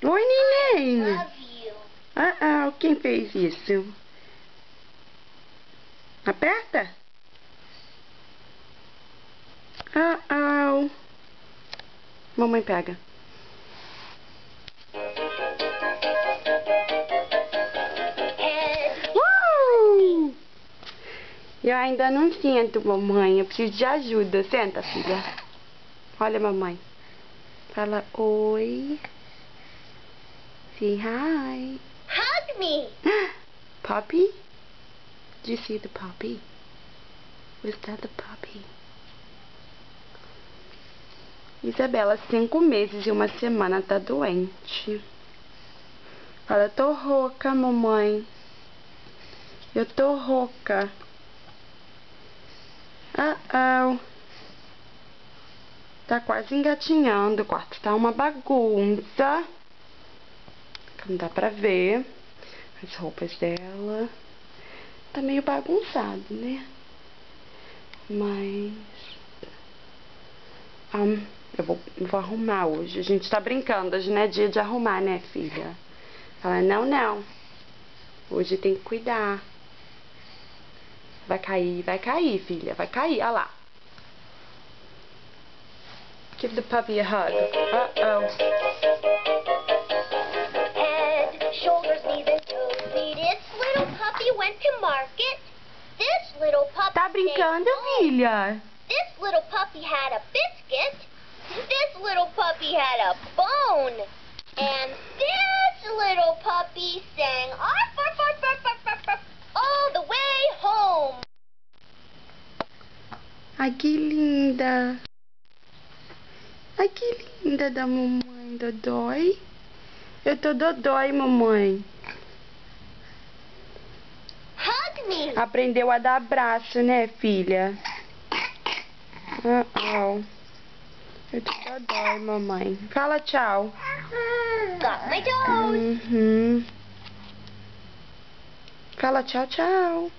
Oi, neném. Love you. Quem fez isso? Aperta. Mamãe pega. Eu ainda não sinto, mamãe. Eu preciso de ajuda. Senta, filha. Olha, mamãe. Fala oi. Say hi. Hug me. Puppy? Did you see the puppy? Was that the puppy? Isabela, 5 meses e 1 semana, tá doente. Fala, eu tô rouca, mamãe. Eu tô rouca. Tá quase engatinhando. O quarto tá uma bagunça. Não dá pra ver as roupas dela. Tá meio bagunçado, né? Mas... eu vou arrumar hoje. A gente tá brincando. Hoje não é dia de arrumar, né, filha? Fala, não. Hoje tem que cuidar. Vai cair, filha. Vai cair, olha lá. Give the puppy a hug. Head, shoulders, knees, and toes. This little puppy went to market. This little puppy Tá brincando, filha? This little puppy had a biscuit. This little puppy had a bone. And this little puppy sang arf, arf, arf, arf, arf, arf, arf, all the way home. Ai, que linda. Ai, que linda da mamãe, Dodói. Eu tô dodói, mamãe. Hug me. Aprendeu a dar abraço, né, filha? Eu tô dodói, mamãe. Fala tchau. Got my toes. Fala tchau, tchau.